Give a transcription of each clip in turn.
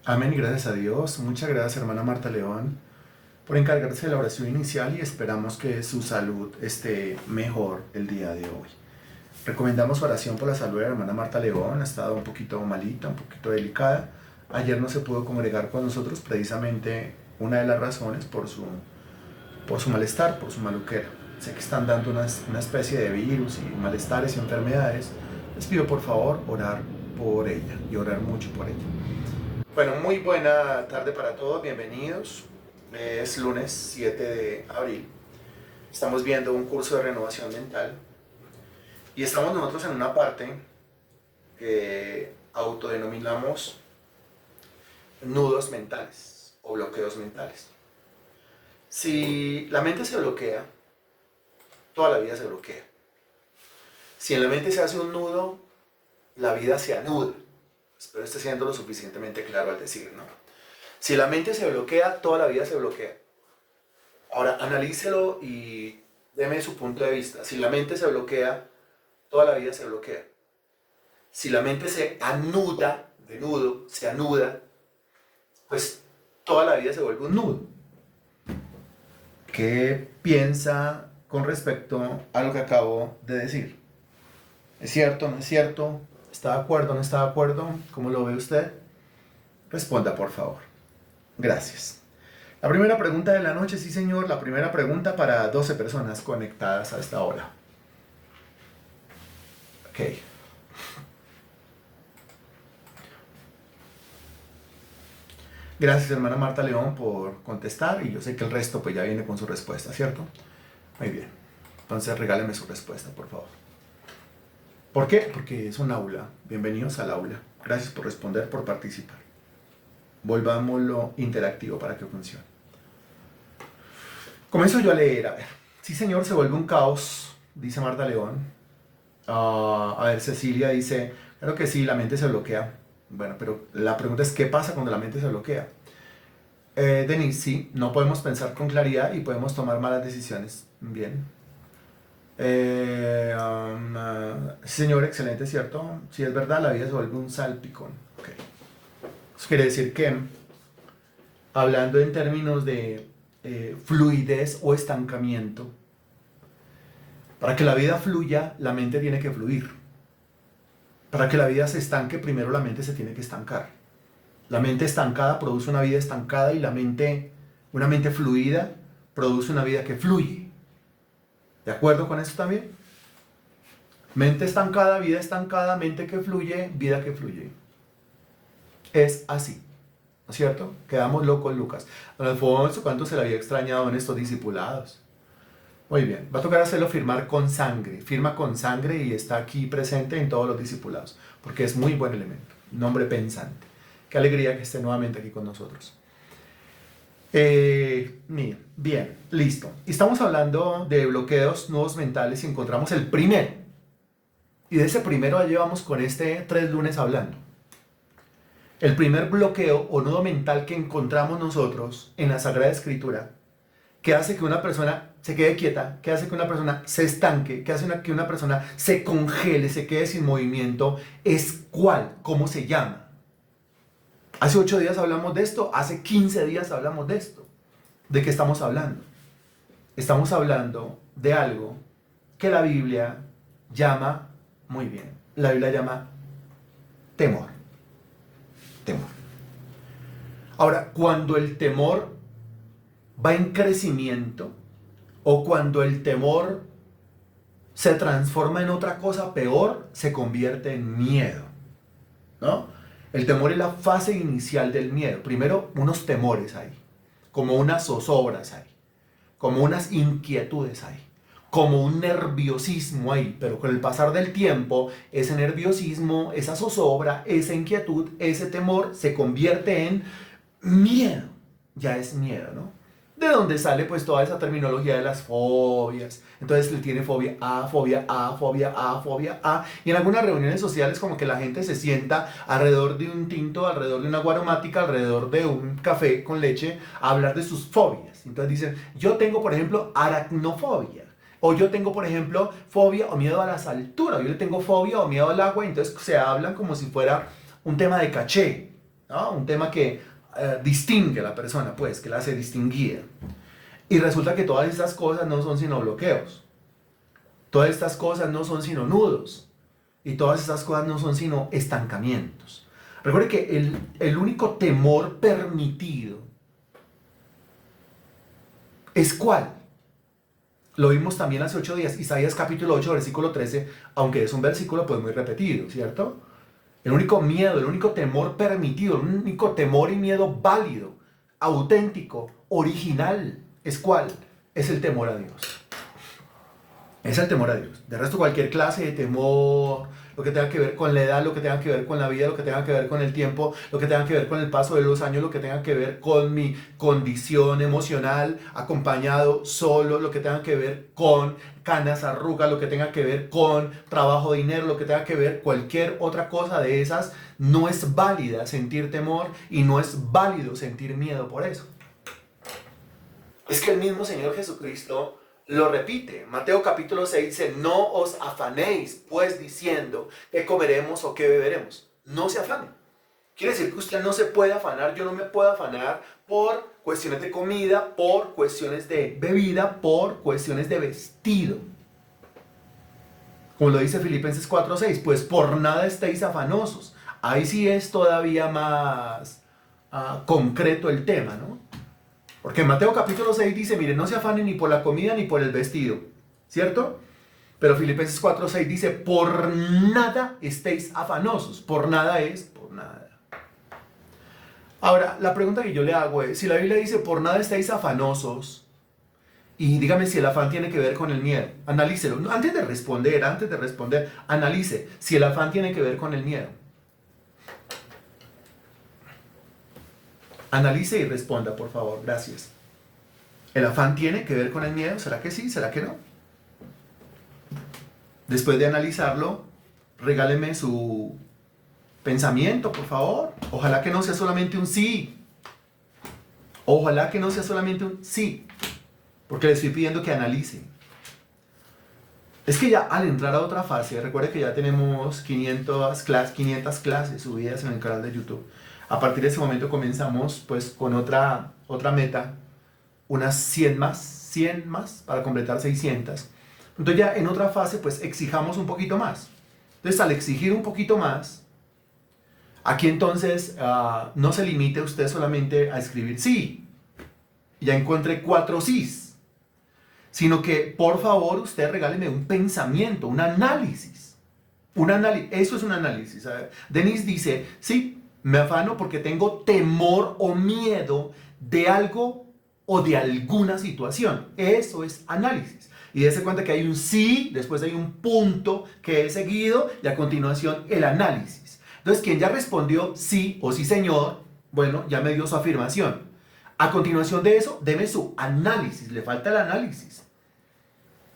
Amén y gracias a Dios. Muchas gracias, hermana Marta León, por encargarse de la oración inicial y esperamos que su salud esté mejor el día de hoy. Recomendamos oración por la salud de la hermana Marta León. Ha estado un poquito malita, un poquito delicada. Ayer no se pudo congregar con nosotros, precisamente una de las razones por su malestar, por su maluquera. Sé que están dando una especie de virus y malestares y enfermedades. Les pido por favor orar por ella y orar mucho por ella. Bueno, muy buena tarde para todos, bienvenidos. Es lunes 7 de abril. Estamos viendo un curso de renovación mental y estamos nosotros en una parte que autodenominamos nudos mentales o bloqueos mentales. Si la mente se bloquea, toda la vida se bloquea. Si en la mente se hace un nudo, la vida se anuda. Espero esté siendo lo suficientemente claro al decir, ¿no? Si la mente se bloquea, toda la vida se bloquea. Ahora, analícelo y deme su punto de vista. Si la mente se bloquea, toda la vida se bloquea. Si la mente se anuda, de nudo, se anuda, pues toda la vida se vuelve un nudo. ¿Qué piensa con respecto a lo que acabo de decir? ¿Es cierto? ¿No es cierto? ¿Está de acuerdo? ¿No está de acuerdo? ¿Cómo lo ve usted? Responda, por favor. Gracias. La primera pregunta de la noche, sí señor, la primera pregunta para 12 personas conectadas a esta hora. Ok. Gracias, hermana Marta León, por contestar y yo sé que el resto pues ya viene con su respuesta, ¿cierto? Muy bien. Entonces regáleme su respuesta, por favor. ¿Por qué? Porque es un aula. Bienvenidos al aula. Gracias por responder, por participar. Volvámoslo interactivo para que funcione. Comienzo yo a leer. A ver. Sí, señor, se vuelve un caos, dice Marta León. A ver, Cecilia dice, claro que sí, la mente se bloquea. Bueno, pero la pregunta es, ¿qué pasa cuando la mente se bloquea? Denise, sí, no podemos pensar con claridad y podemos tomar malas decisiones. Bien. Señor, excelente, ¿cierto? Si es verdad, la vida se vuelve un salpicón. Okay. Eso quiere decir que, hablando en términos de fluidez o estancamiento, para que la vida fluya, la mente tiene que fluir. Para que la vida se estanque, primero la mente se tiene que estancar. La mente estancada produce una vida estancada y una mente fluida, produce una vida que fluye. ¿De acuerdo con eso también? Mente estancada, mente que fluye, vida que fluye. Es así, ¿no es cierto? Quedamos locos, Lucas. Don Alfonso, ¿cuánto se le había extrañado en estos discipulados? Muy bien, va a tocar hacerlo firmar con sangre. Firma con sangre y está aquí presente en todos los discipulados, porque es muy buen elemento, un hombre pensante. Qué alegría que esté nuevamente aquí con nosotros. Bien, listo. Estamos hablando de bloqueos, nudos mentales y encontramos el primero. Y de ese primero ya llevamos con 3 lunes hablando. El primer bloqueo o nudo mental que encontramos nosotros en la Sagrada Escritura, que hace que una persona se quede quieta, que hace que una persona se estanque, que hace que una persona se congele, se quede sin movimiento, es ¿cuál? ¿Cómo se llama? Hace 8 días hablamos de esto, hace 15 días hablamos de esto. ¿De qué estamos hablando? Estamos hablando de algo que la Biblia llama, muy bien, la Biblia llama temor. Temor. Ahora, cuando el temor va en crecimiento o cuando el temor se transforma en otra cosa peor, se convierte en miedo, ¿no? El temor es la fase inicial del miedo. Primero, unos temores hay, como unas zozobras hay, como unas inquietudes hay, como un nerviosismo hay, pero con el pasar del tiempo, ese nerviosismo, esa zozobra, esa inquietud, ese temor se convierte en miedo. Ya es miedo, ¿no? De donde sale pues toda esa terminología de las fobias. Entonces le tiene fobia a, fobia a, fobia a, fobia a. Y en algunas reuniones sociales como que la gente se sienta alrededor de un tinto, alrededor de una agua aromática, alrededor de un café con leche, a hablar de sus fobias. Entonces dicen, yo tengo por ejemplo aracnofobia. O yo tengo por ejemplo fobia o miedo a las alturas. Yo le tengo fobia o miedo al agua. Entonces se hablan como si fuera un tema de caché. ¿no? Un tema que distingue a la persona, pues, que la hace distinguida. Y resulta que todas estas cosas no son sino bloqueos. Todas estas cosas no son sino nudos. Y todas estas cosas no son sino estancamientos. Recuerde que el único temor permitido es ¿cuál? Lo vimos también hace 8 días, Isaías capítulo 8, versículo 13, aunque es un versículo pues muy repetido, ¿cierto? El único miedo, el único temor permitido, el único temor y miedo válido, auténtico, original, ¿es cuál? Es el temor a Dios. Es el temor a Dios. De resto, cualquier clase de temor, lo que tenga que ver con la edad, lo que tenga que ver con la vida, lo que tenga que ver con el tiempo, lo que tenga que ver con el paso de los años, lo que tenga que ver con mi condición emocional, acompañado, solo, lo que tenga que ver con canas, arrugas, lo que tenga que ver con trabajo, dinero, lo que tenga que ver cualquier otra cosa de esas, no es válida sentir temor y no es válido sentir miedo por eso. Es que el mismo Señor Jesucristo lo repite. Mateo capítulo 6 dice, no os afanéis, pues diciendo qué comeremos o qué beberemos. No se afanen. Quiere decir que usted no se puede afanar, yo no me puedo afanar por cuestiones de comida, por cuestiones de bebida, por cuestiones de vestido. Como lo dice Filipenses 4:6, pues por nada estéis afanosos. Ahí sí es todavía más concreto el tema, ¿no? Porque en Mateo capítulo 6 dice, miren, no se afanen ni por la comida ni por el vestido, ¿cierto? Pero Filipenses 4:6 dice, por nada estéis afanosos. Por nada es, por nada. Ahora, la pregunta que yo le hago es, si la Biblia dice, por nada estéis afanosos, y dígame si el afán tiene que ver con el miedo, analícelo. Antes de responder, analice si el afán tiene que ver con el miedo. Analice y responda, por favor, gracias. ¿El afán tiene que ver con el miedo? ¿Será que sí? ¿Será que no? Después de analizarlo, regáleme su pensamiento, por favor. Ojalá que no sea solamente un sí. Ojalá que no sea solamente un sí. Porque le estoy pidiendo que analice. Es que ya al entrar a otra fase, recuerde que ya tenemos 500 clases subidas en el canal de YouTube. A partir de ese momento comenzamos pues con otra meta, unas 100 más para completar 600. Entonces ya en otra fase pues exijamos un poquito más. Entonces al exigir un poquito más, aquí entonces no se limite usted solamente a escribir sí. Ya encontré 4 sís. Sino que por favor usted regáleme un pensamiento, un análisis. Eso es un análisis. A ver, Denise dice, sí, me afano porque tengo temor o miedo de algo o de alguna situación. Eso es análisis. Y dése cuenta que hay un sí, después hay un punto que es seguido y a continuación el análisis. Entonces, quien ya respondió sí o sí señor, bueno, ya me dio su afirmación. A continuación de eso, deme su análisis, le falta el análisis.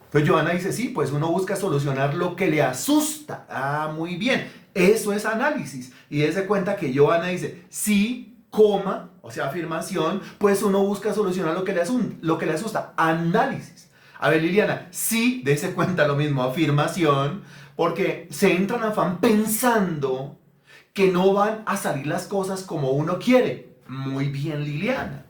Entonces Joana dice, sí, pues uno busca solucionar lo que le asusta. Ah, muy bien, eso es análisis. Y dése cuenta que Joana dice, sí, coma, o sea, afirmación, pues uno busca solucionar lo que le asusta. Análisis. A ver, Liliana, sí, dése cuenta lo mismo, afirmación, porque se entra en afán pensando que no van a salir las cosas como uno quiere. Muy bien, Liliana.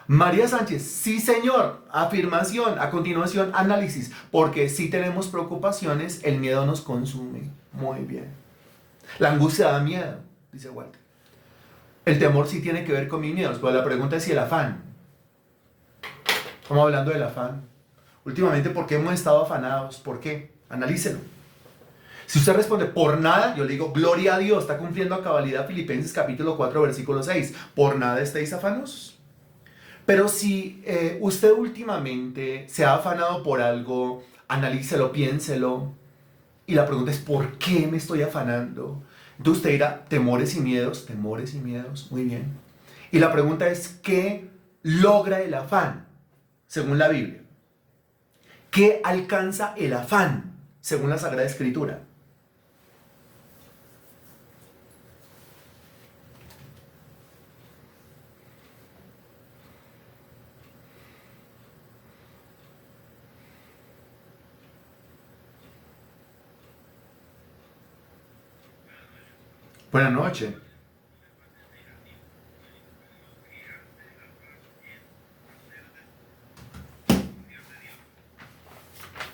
María Sánchez, sí señor, afirmación, a continuación análisis, porque si tenemos preocupaciones, el miedo nos consume. Muy bien. La angustia da miedo, dice Walter. El temor sí tiene que ver con mis miedos, pero la pregunta es si el afán. Estamos hablando del afán. Últimamente, ¿por qué hemos estado afanados? ¿Por qué? Analícelo. Si usted responde por nada, yo le digo, gloria a Dios, está cumpliendo a cabalidad Filipenses capítulo 4, versículo 6. Por nada estéis afanosos. Pero si usted últimamente se ha afanado por algo, analícelo, piénselo. Y la pregunta es, ¿por qué me estoy afanando? Entonces usted dirá, temores y miedos, muy bien. Y la pregunta es, ¿qué logra el afán, según la Biblia? ¿Qué alcanza el afán, según la Sagrada Escritura? Buenas noches.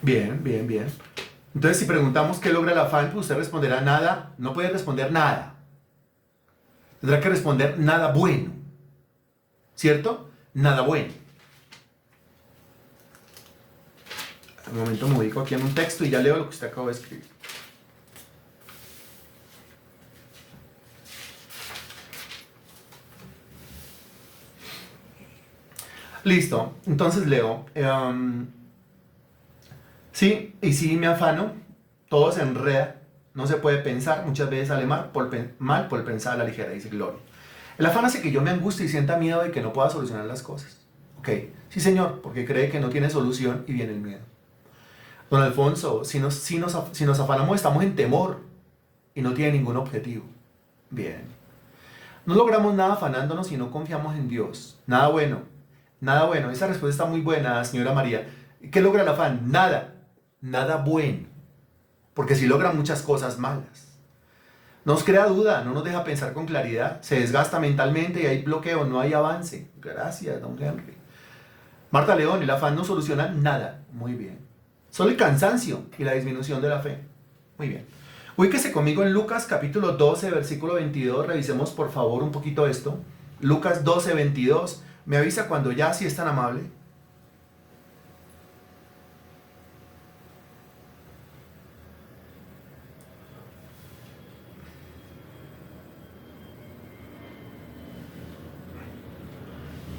Bien, bien, bien. Entonces, si preguntamos qué logra el afán, pues usted responderá nada. No puede responder nada. Tendrá que responder nada bueno. ¿Cierto? Nada bueno. Un momento me ubico aquí en un texto y ya leo lo que usted acabó de escribir. Listo. Entonces leo. Sí, y sí me afano. Todo se enreda. No se puede pensar. Muchas veces sale mal por pensar a la ligera, dice Gloria. El afán hace que yo me angustie y sienta miedo de que no pueda solucionar las cosas. Ok, sí señor, porque cree que no tiene solución y viene el miedo. Don Alfonso, si nos afanamos estamos en temor y no tiene ningún objetivo. Bien. No logramos nada afanándonos si no confiamos en Dios. Nada bueno. Nada bueno. Esa respuesta está muy buena, señora María. ¿Qué logra el afán? Nada. Nada bueno. Porque sí logra muchas cosas malas. Nos crea duda, no nos deja pensar con claridad, se desgasta mentalmente y hay bloqueo, no hay avance. Gracias, don Henry. Marta León, el afán no soluciona nada. Muy bien. Solo el cansancio y la disminución de la fe. Muy bien. Ubíquese conmigo en Lucas capítulo 12, versículo 22. Revisemos por favor un poquito esto. Lucas 12, 22. Me avisa cuando ya, si es tan amable.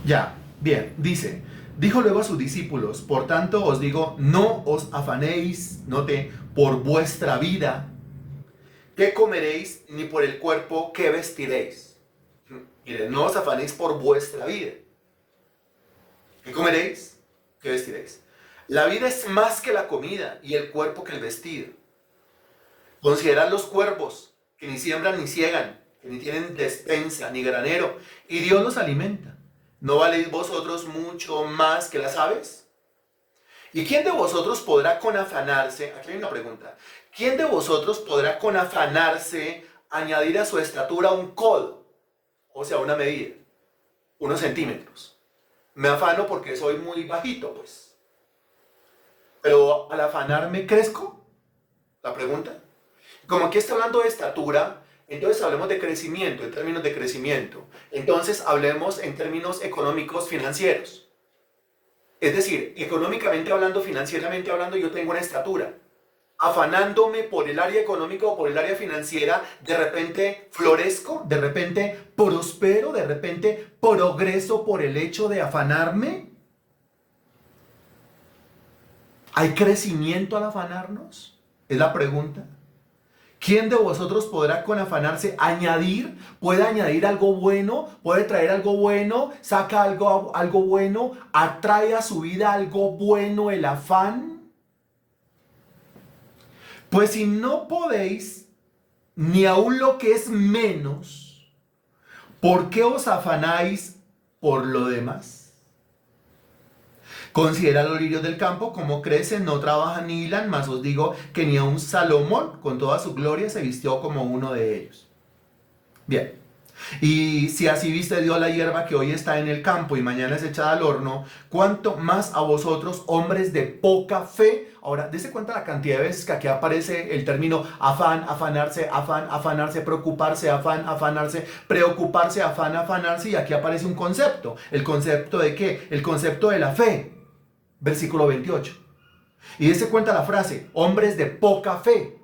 Ya, bien, dice, dijo luego a sus discípulos, por tanto os digo, no os afanéis, note, por vuestra vida, qué comeréis, ni por el cuerpo, qué vestiréis. Miren, no os afanéis por vuestra vida. ¿Qué comeréis? ¿Qué vestiréis? La vida es más que la comida y el cuerpo que el vestido. Considerad los cuervos, que ni siembran ni ciegan, que ni tienen despensa ni granero, y Dios los alimenta. ¿No valéis vosotros mucho más que las aves? ¿Y quién de vosotros podrá con afanarse, aquí hay una pregunta, quién de vosotros podrá con afanarse añadir a su estatura un codo? O sea, una medida, unos centímetros. Me afano porque soy muy bajito, pues. Pero al afanarme, ¿crezco? La pregunta. Como aquí está hablando de estatura, entonces hablemos de crecimiento, en términos de crecimiento. Entonces hablemos en términos económicos financieros. Es decir, económicamente hablando, financieramente hablando, yo tengo una estatura. Afanándome por el área económica o por el área financiera, de repente florezco, de repente prospero, de repente progreso por el hecho de afanarme. ¿Hay crecimiento al afanarnos? Es la pregunta. ¿Quién de vosotros podrá con afanarse añadir? ¿Puede añadir algo bueno? ¿Puede traer algo bueno? ¿Saca algo bueno? ¿Atrae a su vida algo bueno el afán? Pues si no podéis, ni aun lo que es menos, ¿por qué os afanáis por lo demás? Considera los lirios del campo, cómo crecen, no trabajan ni hilan, mas os digo que ni aun Salomón, con toda su gloria, se vistió como uno de ellos. Bien, y si así viste Dios la hierba que hoy está en el campo y mañana es echada al horno, ¿cuánto más a vosotros, hombres de poca fe? Ahora, dése cuenta la cantidad de veces que aquí aparece el término afán, afanarse, afán, afanarse, preocuparse, afán, afanarse, preocuparse, afán, afanarse, y aquí aparece un concepto. ¿El concepto de qué? El concepto de la fe. Versículo 28. Y dése cuenta la frase, hombres de poca fe.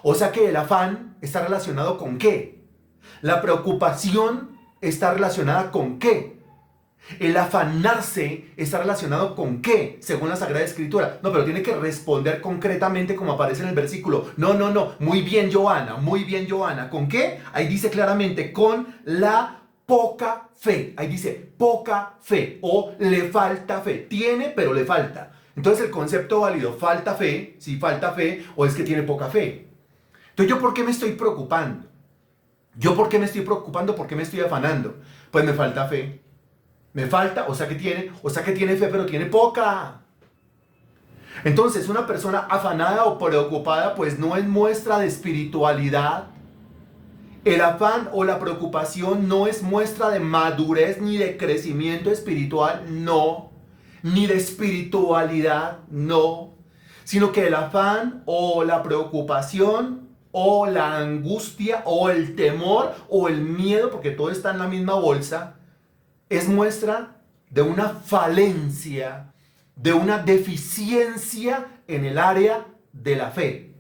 O sea que el afán está relacionado con qué. La preocupación está relacionada con qué. El afanarse está relacionado con qué, según la Sagrada Escritura. No, pero tiene que responder concretamente como aparece en el versículo. No. Muy bien, Joana. Muy bien, Joana. ¿Con qué? Ahí dice claramente, con la poca fe. Ahí dice poca fe o le falta fe. Tiene, pero le falta. Entonces el concepto válido, falta fe, si falta fe o es que tiene poca fe. Entonces, ¿yo por qué me estoy preocupando? ¿Yo por qué me estoy preocupando? ¿Por qué me estoy afanando? Pues me falta fe. Me falta, o sea que tiene fe, pero tiene poca. Entonces, una persona afanada o preocupada, pues no es muestra de espiritualidad. El afán o la preocupación no es muestra de madurez ni de crecimiento espiritual, no. Ni de espiritualidad, no. sino que el afán o la preocupación o la angustia o el temor o el miedo, porque todo está en la misma bolsa, es muestra de una falencia, de una deficiencia en el área de la fe.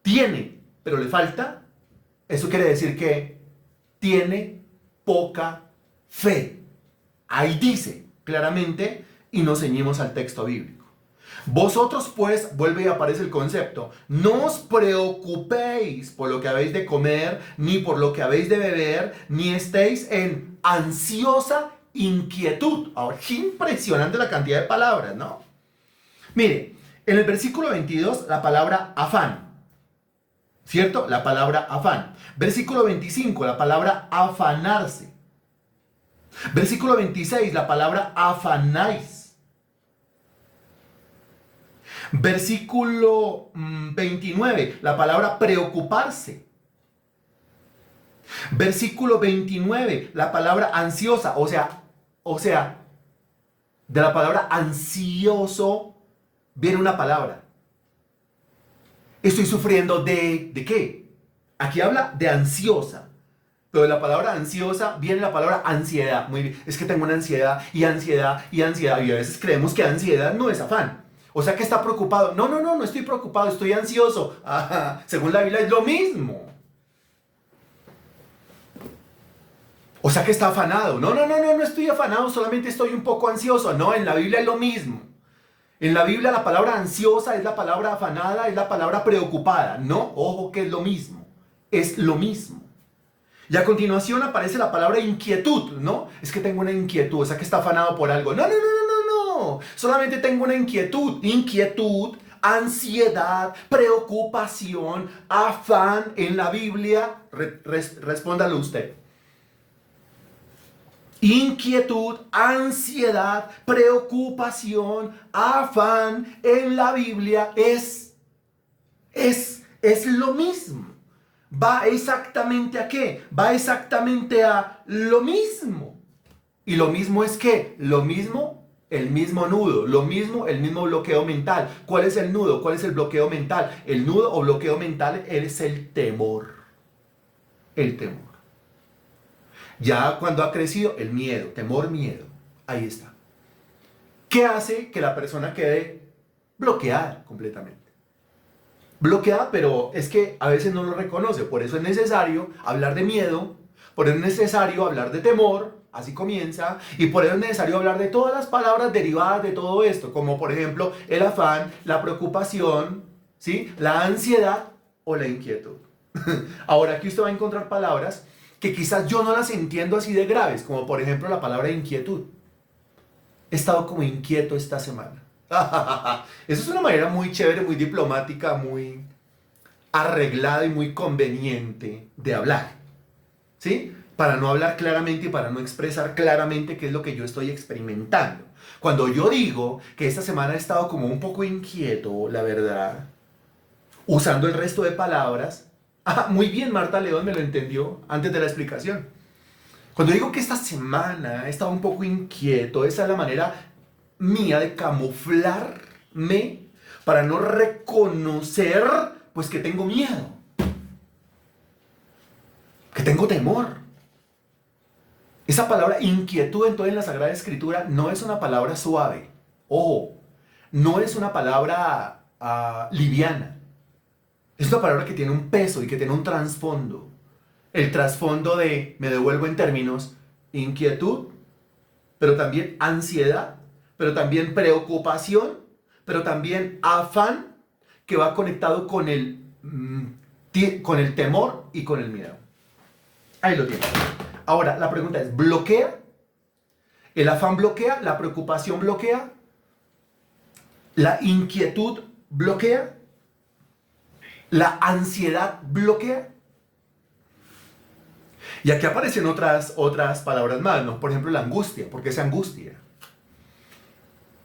Tiene, pero le falta. Eso quiere decir que tiene poca fe. Ahí dice claramente y nos ceñimos al texto bíblico. Vosotros pues, vuelve y aparece el concepto, no os preocupéis por lo que habéis de comer, ni por lo que habéis de beber, ni estéis en ansiosa inquietud. Ahora, qué impresionante la cantidad de palabras, ¿no? Mire, en el versículo 22, la palabra afán, ¿cierto? La palabra afán. Versículo 25, la palabra afanarse. Versículo 26, la palabra afanáis. Versículo 29, la palabra preocuparse. Versículo 29, la palabra ansiosa, o sea, de la palabra ansioso viene una palabra. Estoy sufriendo ¿de qué? Aquí habla de ansiosa. Pero de la palabra ansiosa viene la palabra ansiedad. Muy bien, es que tengo una ansiedad y ansiedad y ansiedad. Y a veces creemos que ansiedad no es afán. O sea que está preocupado. No estoy preocupado, estoy ansioso. Ajá, según la Biblia es lo mismo. O sea que está afanado. No estoy afanado, solamente estoy un poco ansioso. No, en la Biblia es lo mismo. En la Biblia la palabra ansiosa es la palabra afanada, es la palabra preocupada. No, ojo que es lo mismo. Es lo mismo. Y a continuación aparece la palabra inquietud, ¿no? Es que tengo una inquietud, o sea que está afanado por algo. No. Solamente tengo una inquietud. Inquietud, ansiedad, preocupación, afán. En la Biblia, respóndalo usted. Inquietud, ansiedad, preocupación, afán. En la Biblia es lo mismo. Va exactamente a qué? Va exactamente a lo mismo. Y lo mismo es ¿qué? Lo mismo, el mismo nudo. Lo mismo, el mismo bloqueo mental. ¿Cuál es el nudo? ¿Cuál es el bloqueo mental? El nudo o bloqueo mental es el temor. El temor. Ya cuando ha crecido, el miedo. Temor, miedo. Ahí está. ¿Qué hace que la persona quede bloqueada completamente? Bloqueada, pero es que a veces no lo reconoce. Por eso es necesario hablar de miedo, por eso es necesario hablar de temor, así comienza, y por eso es necesario hablar de todas las palabras derivadas de todo esto, como por ejemplo el afán, la preocupación, ¿sí? La ansiedad o la inquietud. Ahora aquí usted va a encontrar palabras que quizás yo no las entiendo así de graves, como por ejemplo la palabra inquietud. He estado como inquieto esta semana. Eso es una manera muy chévere, muy diplomática, muy arreglada y muy conveniente de hablar, ¿sí? Para no hablar claramente y para no expresar claramente qué es lo que yo estoy experimentando. Cuando yo digo que esta semana he estado como un poco inquieto, la verdad, usando el resto de palabras, muy bien, Marta León me lo entendió antes de la explicación. Cuando digo que esta semana he estado un poco inquieto, esa es la manera mía de camuflarme para no reconocer pues que tengo miedo, que tengo temor. Esa palabra inquietud en la Sagrada Escritura no es una palabra suave. Ojo, no es una palabra liviana. Es una palabra que tiene un peso y que tiene un trasfondo. El trasfondo de, me devuelvo en términos, inquietud, pero también ansiedad, pero también preocupación, pero también afán, que va conectado con el temor y con el miedo. Ahí lo tiene. Ahora, la pregunta es, ¿bloquea? ¿El afán bloquea? ¿La preocupación bloquea? ¿La inquietud bloquea? ¿La ansiedad bloquea? Y aquí aparecen otras palabras más, ¿no? Por ejemplo, la angustia. ¿Por qué se angustia?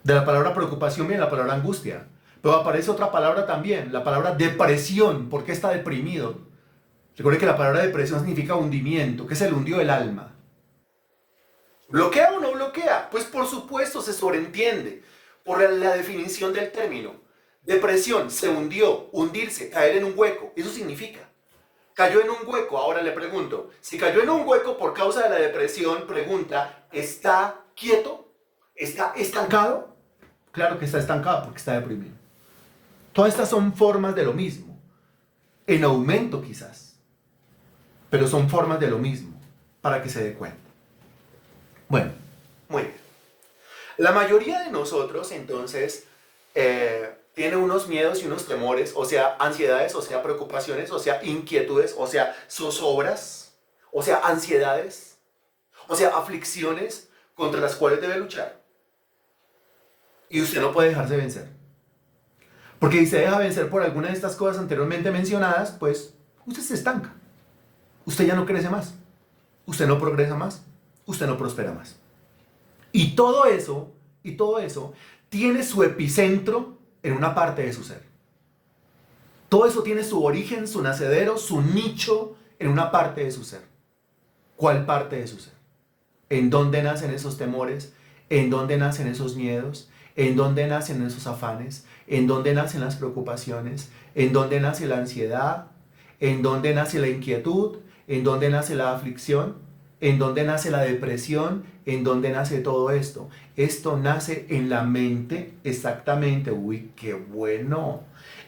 De la palabra preocupación viene la palabra angustia. Pero aparece otra palabra también, la palabra depresión. ¿Por qué está deprimido? Recuerde que la palabra depresión significa hundimiento, que es el hundido del alma. ¿Bloquea o no bloquea? Pues por supuesto se sobreentiende por la definición del término. Depresión, se hundió, hundirse, caer en un hueco. Eso significa. Cayó en un hueco. Ahora le pregunto, si cayó en un hueco por causa de la depresión, pregunta, ¿está quieto? ¿Está estancado? Claro que está estancado porque está deprimido. Todas estas son formas de lo mismo. En aumento quizás. Pero son formas de lo mismo. Para que se dé cuenta. Bueno, muy bien. La mayoría de nosotros entonces tiene unos miedos y unos temores, o sea, ansiedades, o sea, preocupaciones, o sea, inquietudes, o sea, zozobras, o sea, ansiedades, o sea, aflicciones contra las cuales debe luchar. Y usted no puede dejarse vencer. Porque si se deja vencer por alguna de estas cosas anteriormente mencionadas, pues usted se estanca. Usted ya no crece más. Usted no progresa más. Usted no prospera más. Y todo eso tiene su epicentro en una parte de su ser. Todo eso tiene su origen, su nacedero, su nicho en una parte de su ser. ¿Cuál parte de su ser? ¿En dónde nacen esos temores? ¿En dónde nacen esos miedos? ¿En dónde nacen esos afanes? ¿En dónde nacen las preocupaciones? ¿En dónde nace la ansiedad? ¿En dónde nace la inquietud? ¿En dónde nace la aflicción? ¿En dónde nace la depresión? ¿En dónde nace todo esto? Esto nace en la mente exactamente. Uy, qué bueno.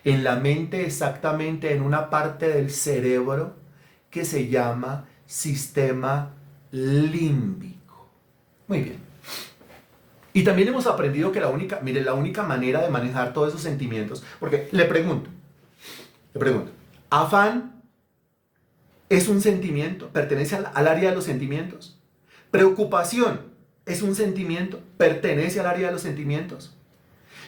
En la mente exactamente en una parte del cerebro que se llama sistema límbico. Muy bien. Y también hemos aprendido que la única manera de manejar todos esos sentimientos, porque le pregunto, ¿afán es un sentimiento? ¿Pertenece al área de los sentimientos? ¿Preocupación es un sentimiento? ¿Pertenece al área de los sentimientos?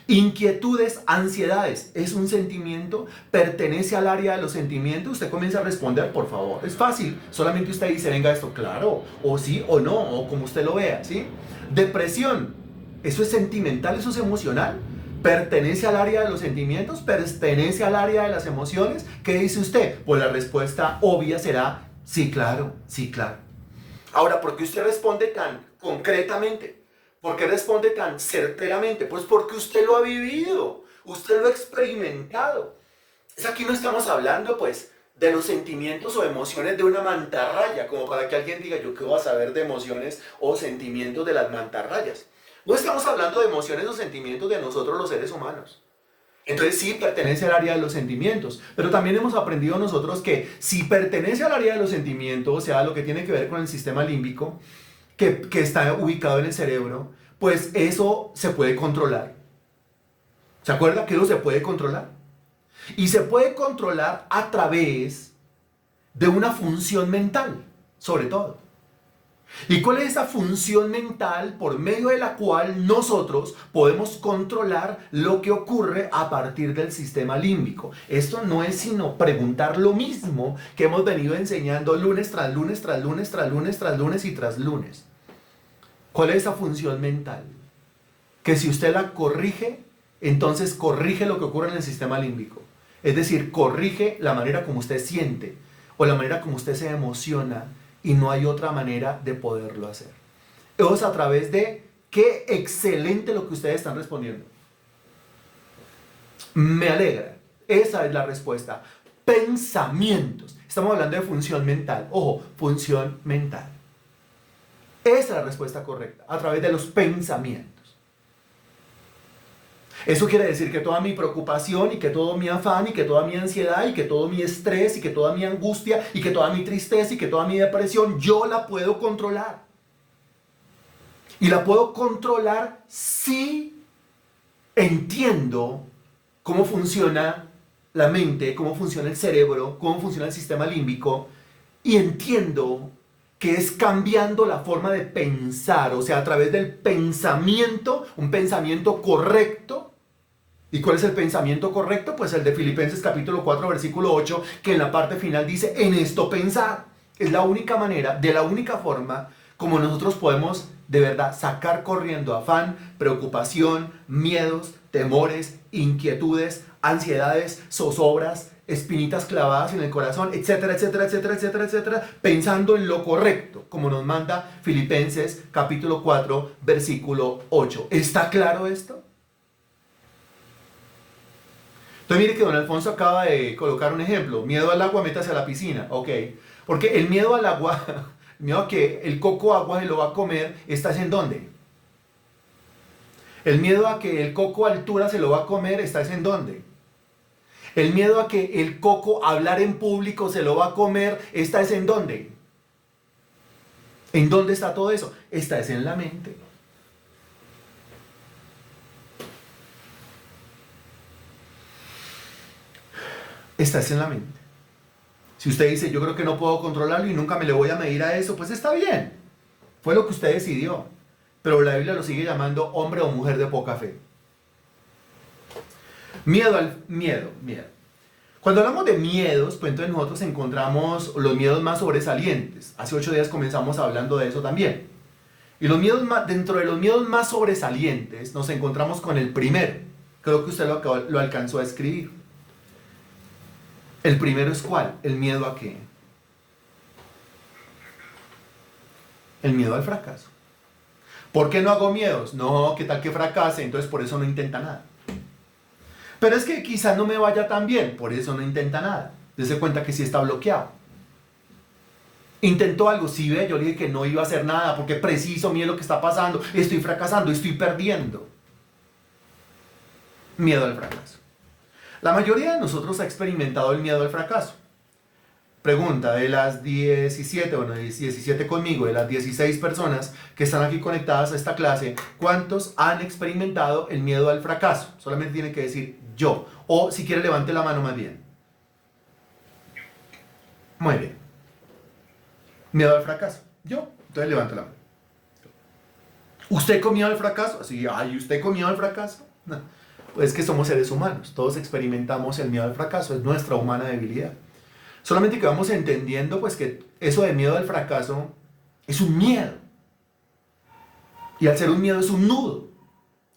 ¿Inquietudes, ansiedades es un sentimiento? ¿Pertenece al área de los sentimientos? Usted comienza a responder, por favor. Es fácil. Solamente usted dice, venga esto, claro, o sí o no, o como usted lo vea, ¿sí? Depresión, ¿eso es sentimental? ¿Eso es emocional? ¿Pertenece al área de los sentimientos? ¿Pertenece al área de las emociones? ¿Qué dice usted? Pues la respuesta obvia será sí, claro, sí, claro. Ahora, ¿por qué usted responde tan concretamente? ¿Por qué responde tan certeramente? Pues porque usted lo ha vivido, usted lo ha experimentado. Aquí no estamos hablando, pues, de los sentimientos o emociones de una mantarraya, como para que alguien diga, yo qué voy a saber de emociones o sentimientos de las mantarrayas. No estamos hablando de emociones o sentimientos de nosotros los seres humanos. Entonces sí pertenece al área de los sentimientos, pero también hemos aprendido nosotros que si pertenece al área de los sentimientos, o sea, lo que tiene que ver con el sistema límbico, que está ubicado en el cerebro, pues eso se puede controlar. ¿Se acuerda que eso se puede controlar? Y se puede controlar a través de una función mental, sobre todo. ¿Y cuál es esa función mental por medio de la cual nosotros podemos controlar lo que ocurre a partir del sistema límbico? Esto no es sino preguntar lo mismo que hemos venido enseñando lunes tras lunes, tras lunes, tras lunes, tras lunes y tras lunes. ¿Cuál es esa función mental? Que si usted la corrige, entonces corrige lo que ocurre en el sistema límbico. Es decir, corrige la manera como usted siente o la manera como usted se emociona. Y no hay otra manera de poderlo hacer. Es a través de, qué excelente lo que ustedes están respondiendo. Me alegra. Esa es la respuesta. Pensamientos. Estamos hablando de función mental. Ojo, función mental. Esa es la respuesta correcta. A través de los pensamientos. Eso quiere decir que toda mi preocupación y que todo mi afán y que toda mi ansiedad y que todo mi estrés y que toda mi angustia y que toda mi tristeza y que toda mi depresión, yo la puedo controlar. Y la puedo controlar si entiendo cómo funciona la mente, cómo funciona el cerebro, cómo funciona el sistema límbico y entiendo que es cambiando la forma de pensar, o sea, a través del pensamiento, un pensamiento correcto. ¿Y cuál es el pensamiento correcto? Pues el de Filipenses capítulo 4, versículo 8, que en la parte final dice, en esto pensar. Es la única manera, de la única forma, como nosotros podemos de verdad sacar corriendo afán, preocupación, miedos, temores, inquietudes, ansiedades, zozobras, espinitas clavadas en el corazón, etcétera, etcétera, etcétera, etcétera, etcétera, pensando en lo correcto, como nos manda Filipenses capítulo 4, versículo 8. ¿Está claro esto? Entonces mire que don Alfonso acaba de colocar un ejemplo. Miedo al agua, métase a la piscina. Ok. Porque el miedo al agua, el miedo a que el coco agua se lo va a comer, ¿estás en dónde? El miedo a que el coco altura se lo va a comer, ¿estás en dónde? El miedo a que el coco hablar en público se lo va a comer, ¿estás en dónde? ¿En dónde está todo eso? Está es en la mente. Está es en la mente. Si usted dice, yo creo que no puedo controlarlo y nunca me le voy a medir a eso, pues está bien. Fue lo que usted decidió. Pero la Biblia lo sigue llamando hombre o mujer de poca fe. Miedo. Cuando hablamos de miedos, pues entonces nosotros encontramos los miedos más sobresalientes. Hace 8 días comenzamos hablando de eso también. Y dentro de los miedos más sobresalientes nos encontramos con el primero. Creo que usted lo alcanzó a escribir. El primero es ¿cuál? ¿El miedo a qué? El miedo al fracaso. ¿Por qué no hago miedos? No, ¿qué tal que fracase? Entonces por eso no intenta nada. Pero es que quizás no me vaya tan bien, por eso no intenta nada. Dese cuenta que sí está bloqueado. Intentó algo, sí ve, yo le dije que no iba a hacer nada, porque preciso, mire lo que está pasando, estoy fracasando, estoy perdiendo. Miedo al fracaso. La mayoría de nosotros ha experimentado el miedo al fracaso. Pregunta, de las 17 conmigo, de las 16 personas que están aquí conectadas a esta clase, ¿cuántos han experimentado el miedo al fracaso? Solamente tiene que decir yo. O si quiere levante la mano más bien. Muy bien. Miedo al fracaso. Yo. Entonces levante la mano. ¿Usted con miedo al fracaso? Así, ay, ¿usted con miedo al fracaso? No. Pues es que somos seres humanos. Todos experimentamos el miedo al fracaso. Es nuestra humana debilidad. Solamente que vamos entendiendo pues que eso de miedo al fracaso es un miedo. Y al ser un miedo es un nudo.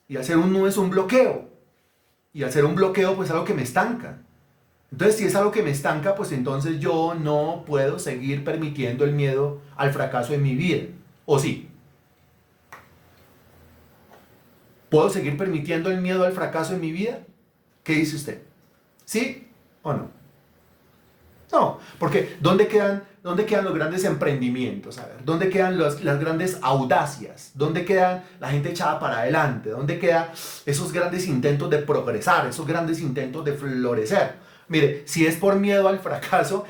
Y al ser un nudo es un bloqueo. Y al ser un bloqueo pues es algo que me estanca. Entonces si es algo que me estanca pues entonces yo no puedo seguir permitiendo el miedo al fracaso en mi vida. ¿O sí? ¿Puedo seguir permitiendo el miedo al fracaso en mi vida? ¿Qué dice usted? ¿Sí o no? No, porque ¿dónde quedan los grandes emprendimientos? A ver, ¿dónde quedan las grandes audacias? ¿Dónde quedan la gente echada para adelante? ¿Dónde quedan esos grandes intentos de progresar, esos grandes intentos de florecer? Mire, si es por miedo al fracaso,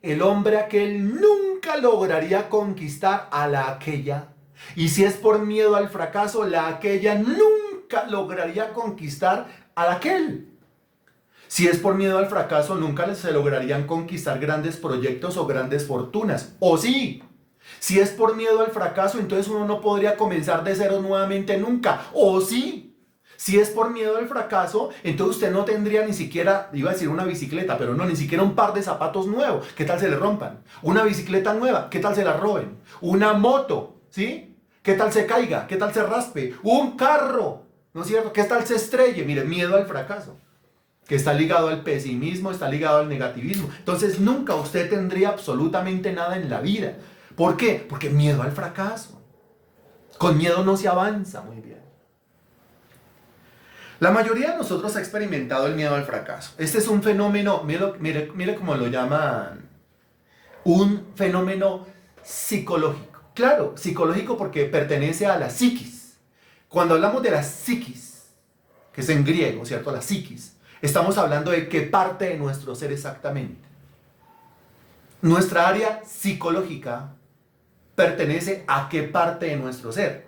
el hombre aquel nunca lograría conquistar a la aquella. Y si es por miedo al fracaso, la aquella nunca lograría conquistar al aquel. Si es por miedo al fracaso, nunca se lograrían conquistar grandes proyectos o grandes fortunas. ¿O sí? Si es por miedo al fracaso, entonces uno no podría comenzar de cero nuevamente nunca. ¿O sí? Si es por miedo al fracaso, entonces usted no tendría ni siquiera, iba a decir una bicicleta, pero no, ni siquiera un par de zapatos nuevos. ¿Qué tal se le rompan? Una bicicleta nueva, ¿qué tal se la roben? Una moto, ¿sí? ¿Qué tal se caiga? ¿Qué tal se raspe? Un carro, ¿no es cierto? ¿Qué tal se estrelle? Mire, miedo al fracaso, que está ligado al pesimismo, está ligado al negativismo. Entonces nunca usted tendría absolutamente nada en la vida. ¿Por qué? Porque miedo al fracaso. Con miedo no se avanza muy bien. La mayoría de nosotros ha experimentado el miedo al fracaso. Este es un fenómeno, mire cómo lo llaman, un fenómeno psicológico. Claro, psicológico porque pertenece a la psiquis. Cuando hablamos de la psiquis, que es en griego, ¿cierto? La psiquis. Estamos hablando de qué parte de nuestro ser exactamente. Nuestra área psicológica pertenece a qué parte de nuestro ser.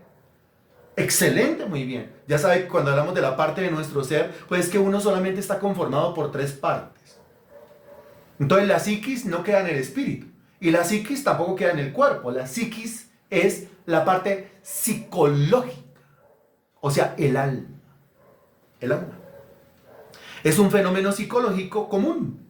Excelente, muy bien. Ya sabe, cuando hablamos de la parte de nuestro ser, pues es que uno solamente está conformado por 3 partes. Entonces la psiquis no queda en el espíritu. Y la psiquis tampoco queda en el cuerpo. La psiquis es la parte psicológica. O sea, el alma. El alma. Es un fenómeno psicológico común.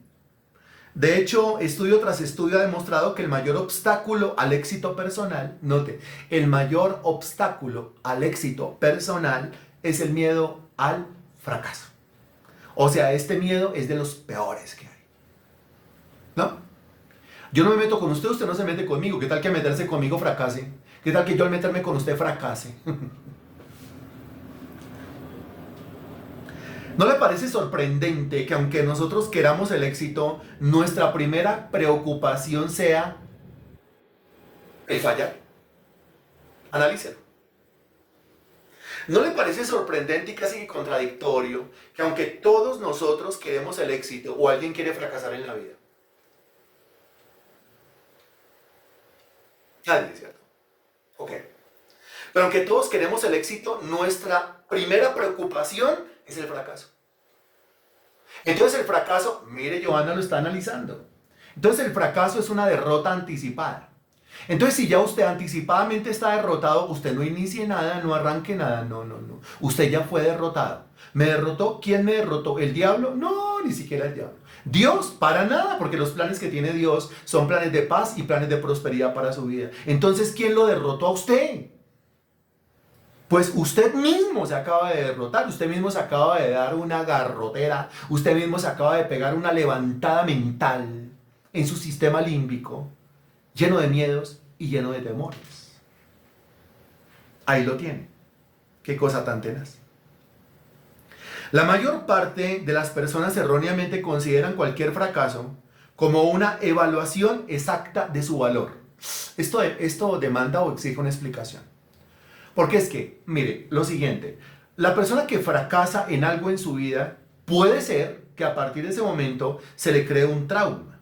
De hecho, estudio tras estudio ha demostrado que el mayor obstáculo al éxito personal, note, el mayor obstáculo al éxito personal es el miedo al fracaso. O sea, este miedo es de los peores que hay. ¿No? Yo no me meto con usted, usted no se mete conmigo. ¿Qué tal que al meterse conmigo fracase? ¿Qué tal que yo al meterme con usted fracase? ¿No le parece sorprendente que aunque nosotros queramos el éxito, nuestra primera preocupación sea el fallar? Analícelo. ¿No le parece sorprendente y casi contradictorio que aunque todos nosotros queremos el éxito o alguien quiere fracasar en la vida? Nadie, ¿cierto? Ok. Pero aunque todos queremos el éxito, nuestra primera preocupación es el fracaso. Entonces el fracaso, mire, Johanna lo está analizando. Entonces el fracaso es una derrota anticipada. Entonces si ya usted anticipadamente está derrotado, usted no inicie nada, no arranque nada, no. Usted ya fue derrotado. ¿Me derrotó? ¿Quién me derrotó? ¿El diablo? No, ni siquiera el diablo. Dios, para nada, porque los planes que tiene Dios son planes de paz y planes de prosperidad para su vida. Entonces, ¿quién lo derrotó a usted? Pues usted mismo se acaba de derrotar, usted mismo se acaba de dar una garrotera, usted mismo se acaba de pegar una levantada mental en su sistema límbico, lleno de miedos y lleno de temores. Ahí lo tiene. Qué cosa tan tenaz. La mayor parte de las personas erróneamente consideran cualquier fracaso como una evaluación exacta de su valor. Esto demanda o exige una explicación. Porque es que, mire, lo siguiente, la persona que fracasa en algo en su vida, puede ser que a partir de ese momento se le cree un trauma.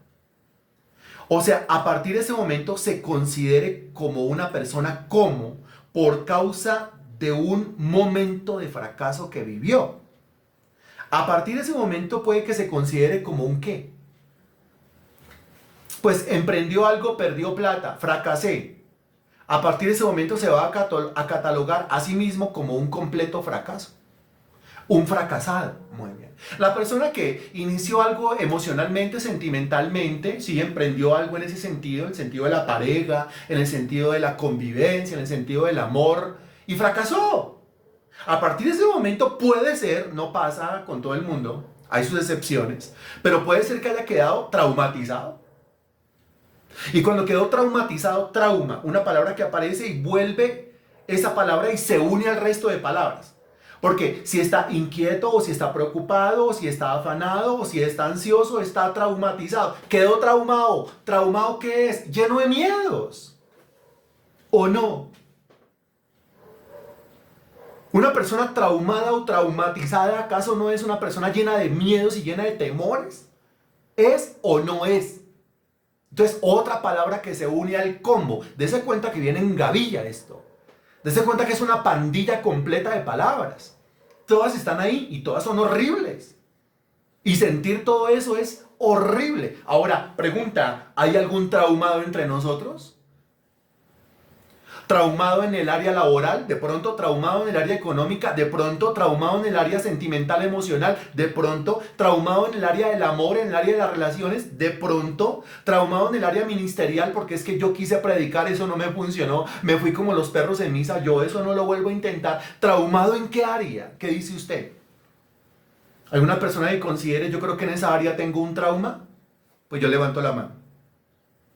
O sea, a partir de ese momento se considere como una persona como por causa de un momento de fracaso que vivió. A partir de ese momento puede que se considere como un ¿qué? Pues emprendió algo, perdió plata, fracasé. A partir de ese momento se va a catalogar a sí mismo como un completo fracaso. Un fracasado. Muy bien. La persona que inició algo emocionalmente, sentimentalmente, sí, emprendió algo en ese sentido, en el sentido de la pareja, en el sentido de la convivencia, en el sentido del amor, y fracasó. A partir de ese momento puede ser, no pasa con todo el mundo, hay sus excepciones, pero puede ser que haya quedado traumatizado. Y cuando quedó traumatizado, trauma, una palabra que aparece y vuelve esa palabra y se une al resto de palabras. Porque si está inquieto, o si está preocupado, o si está afanado, o si está ansioso, está traumatizado. Quedó traumado. ¿Traumado qué es? Lleno de miedos. ¿O no? ¿Una persona traumada o traumatizada acaso no es una persona llena de miedos y llena de temores? ¿Es o no es? Entonces, otra palabra que se une al combo. Dese cuenta que viene en gavilla esto. Dese cuenta que es una pandilla completa de palabras. Todas están ahí y todas son horribles. Y sentir todo eso es horrible. Ahora, pregunta, ¿hay algún traumado entre nosotros? Traumado en el área laboral, de pronto traumado en el área económica, de pronto traumado en el área sentimental, emocional, de pronto traumado en el área del amor, en el área de las relaciones, de pronto traumado en el área ministerial, porque es que yo quise predicar, eso no me funcionó, me fui como los perros en misa, yo eso no lo vuelvo a intentar. ¿Traumado en qué área? ¿Qué dice usted? ¿Alguna persona que considere, yo creo que en esa área tengo un trauma? Pues yo levanto la mano.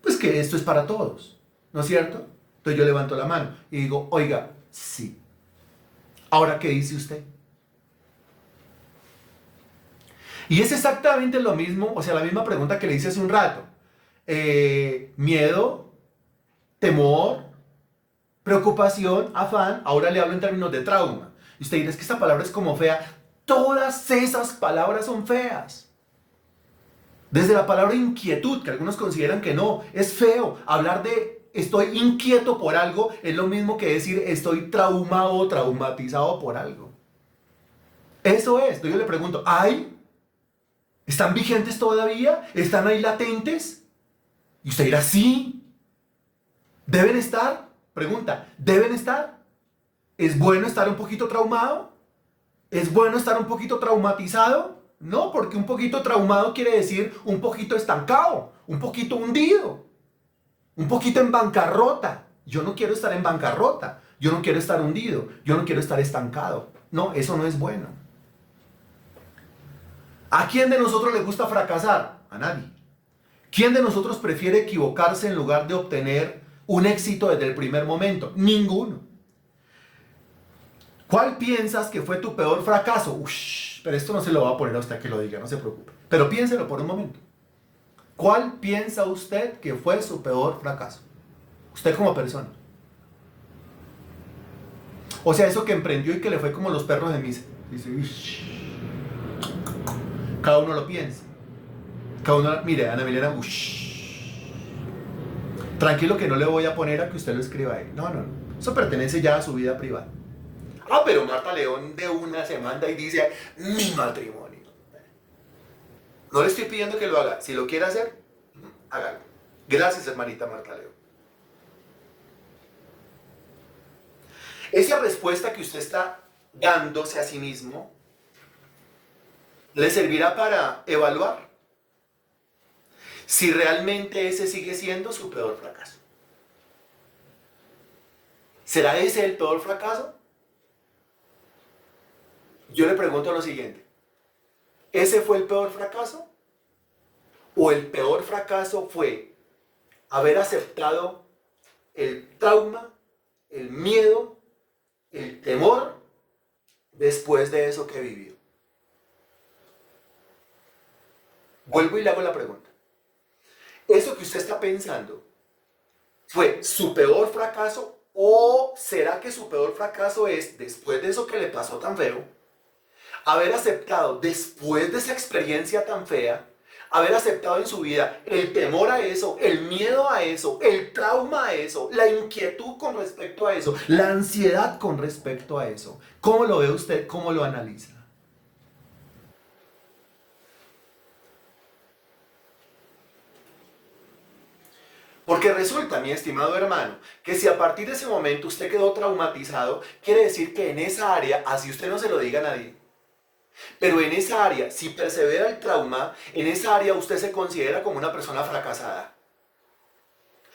Pues que esto es para todos, ¿no es cierto? Entonces yo levanto la mano y digo, oiga, sí. Ahora, ¿qué dice usted? Y es exactamente lo mismo, o sea, la misma pregunta que le hice hace un rato. Miedo, temor, preocupación, afán. Ahora le hablo en términos de trauma. Y usted dirá, es que esta palabra es como fea. Todas esas palabras son feas. Desde la palabra inquietud, que algunos consideran que no, es feo. Hablar de estoy inquieto por algo es lo mismo que decir estoy traumado o traumatizado por algo. Eso es. Entonces yo le pregunto, ¿hay? ¿Están vigentes todavía? ¿Están ahí latentes? Y usted dirá, sí. ¿Deben estar? Pregunta, ¿deben estar? ¿Es bueno estar un poquito traumado? ¿Es bueno estar un poquito traumatizado? No, porque un poquito traumado quiere decir un poquito estancado, un poquito hundido. Un poquito en bancarrota. Yo no quiero estar en bancarrota. Yo no quiero estar hundido. Yo no quiero estar estancado. No, eso no es bueno. ¿A quién de nosotros le gusta fracasar? A nadie. ¿Quién de nosotros prefiere equivocarse en lugar de obtener un éxito desde el primer momento? Ninguno. ¿Cuál piensas que fue tu peor fracaso? pero esto no se lo va a poner a usted que lo diga, no se preocupe. Pero piénselo por un momento. ¿Cuál piensa usted que fue su peor fracaso? Usted como persona. O sea, eso que emprendió y que le fue como los perros de misa. Dice, "Ush". Cada uno lo piensa. Cada uno, mire, Ana Milena, "Ush". Tranquilo que no le voy a poner a que usted lo escriba ahí. No, no, no. Eso pertenece ya a su vida privada. Ah, pero Marta León de una se manda y dice, mi matrimonio. No le estoy pidiendo que lo haga. Si lo quiere hacer, hágalo. Gracias, hermanita Marta León. Esa respuesta que usted está dándose a sí mismo le servirá para evaluar si realmente ese sigue siendo su peor fracaso. ¿Será ese el peor fracaso? Yo le pregunto lo siguiente. ¿Ese fue el peor fracaso? ¿O el peor fracaso fue haber aceptado el trauma, el miedo, el temor después de eso que vivió? Vuelvo y le hago la pregunta. ¿Eso que usted está pensando fue su peor fracaso o será que su peor fracaso es, después de eso que le pasó tan feo, haber aceptado después de esa experiencia tan fea, haber aceptado en su vida el temor a eso, el miedo a eso, el trauma a eso, la inquietud con respecto a eso, la ansiedad con respecto a eso? ¿Cómo lo ve usted? ¿Cómo lo analiza? Porque resulta, mi estimado hermano, que si a partir de ese momento usted quedó traumatizado, quiere decir que en esa área, así usted no se lo diga a nadie, pero en esa área, si persevera el trauma, en esa área usted se considera como una persona fracasada.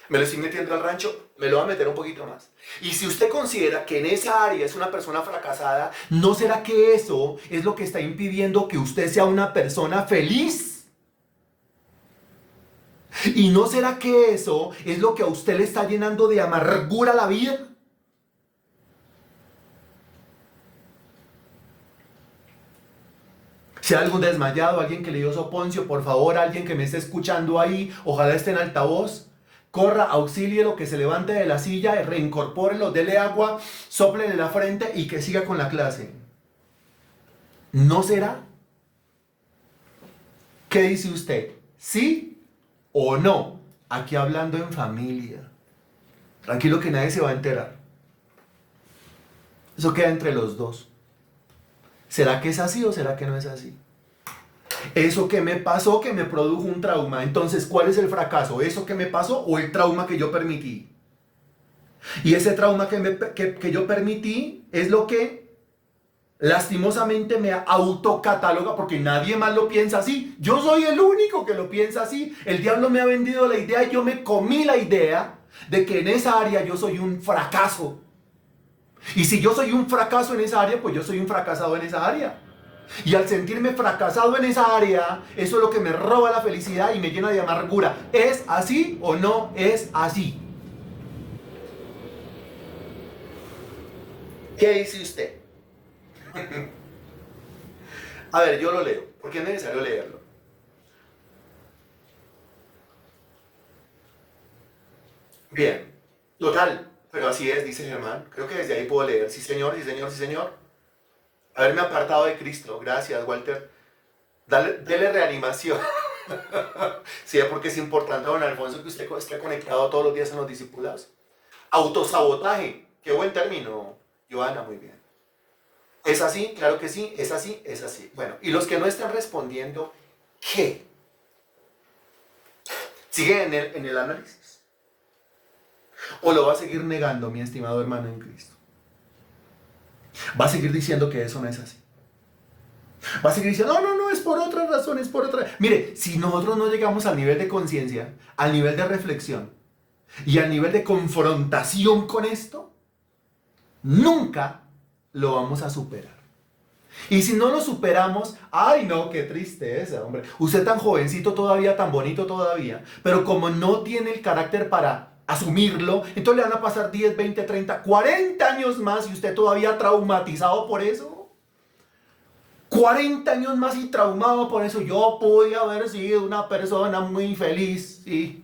¿Me lo estoy metiendo al rancho? Me lo voy a meter un poquito más. Y si usted considera que en esa área es una persona fracasada, ¿no será que eso es lo que está impidiendo que usted sea una persona feliz? ¿Y no será que eso es lo que a usted le está llenando de amargura la vida? Si hay algún desmayado, alguien que le dio soponcio, por favor, alguien que me esté escuchando ahí, ojalá esté en altavoz, corra, auxílielo, que se levante de la silla, reincorpórelo, dele agua, sóplele la frente y que siga con la clase. ¿No será? ¿Qué dice usted? ¿Sí o no? Aquí hablando en familia. Tranquilo que nadie se va a enterar. Eso queda entre los dos. ¿Será que es así o será que no es así? Eso que me pasó, que me produjo un trauma. Entonces, ¿cuál es el fracaso? ¿Eso que me pasó o el trauma que yo permití? Y ese trauma que yo permití es lo que lastimosamente me autocataloga, porque nadie más lo piensa así. Yo soy el único que lo piensa así. El diablo me ha vendido la idea y yo me comí la idea de que en esa área yo soy un fracaso. Y si yo soy un fracaso en esa área, pues yo soy un fracasado en esa área. Y al sentirme fracasado en esa área, eso es lo que me roba la felicidad y me llena de amargura. ¿Es así o no es así? ¿Qué dice usted? A ver, yo lo leo, porque es necesario leerlo. Bien, total, pero así es, dice Germán. Creo que desde ahí puedo leer. Sí, señor, sí, señor, sí, señor. Haberme apartado de Cristo. Gracias, Walter. Dele reanimación. Sí, porque es importante, don Alfonso, que usted esté conectado todos los días en los discipulados. Autosabotaje. Qué buen término, Joana, muy bien. ¿Es así? Claro que sí. ¿Es así? Es así. Bueno, y los que no están respondiendo, ¿qué? ¿Sigue en el análisis? ¿O lo va a seguir negando, mi estimado hermano en Cristo? Va a seguir diciendo que eso no es así. Va a seguir diciendo, no, no, no, es por otra razón, es por otra. Mire, si nosotros no llegamos al nivel de conciencia, al nivel de reflexión y al nivel de confrontación con esto, nunca lo vamos a superar. Y si no lo superamos, ay no, qué tristeza, hombre. Usted tan jovencito todavía, tan bonito todavía, pero como no tiene el carácter para asumirlo, entonces le van a pasar 10, 20, 30, 40 años más y usted todavía traumatizado por eso. 40 años más y traumado por eso. Yo pude haber sido una persona muy feliz, sí.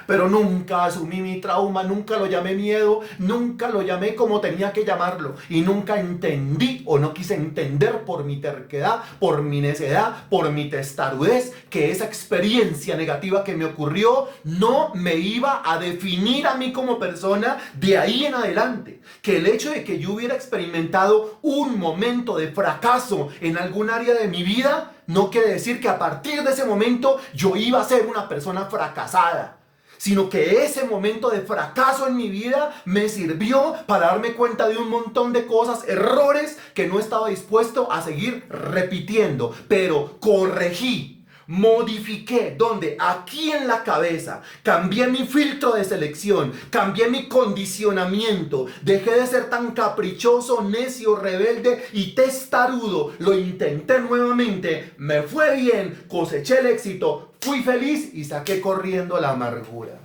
Pero nunca asumí mi trauma, nunca lo llamé miedo, nunca lo llamé como tenía que llamarlo. Y nunca entendí o no quise entender por mi terquedad, por mi necedad, por mi testarudez, que esa experiencia negativa que me ocurrió no me iba a definir a mí como persona de ahí en adelante. Que el hecho de que yo hubiera experimentado un momento de fracaso en algún área de mi vida no quiere decir que a partir de ese momento yo iba a ser una persona fracasada, sino que ese momento de fracaso en mi vida me sirvió para darme cuenta de un montón de cosas, errores que no estaba dispuesto a seguir repitiendo, pero corregí, modifiqué, donde aquí en la cabeza cambié mi filtro de selección, cambié mi condicionamiento, dejé de ser tan caprichoso, necio, rebelde y testarudo, lo intenté nuevamente, me fue bien, coseché el éxito, fui feliz y saqué corriendo la amargura.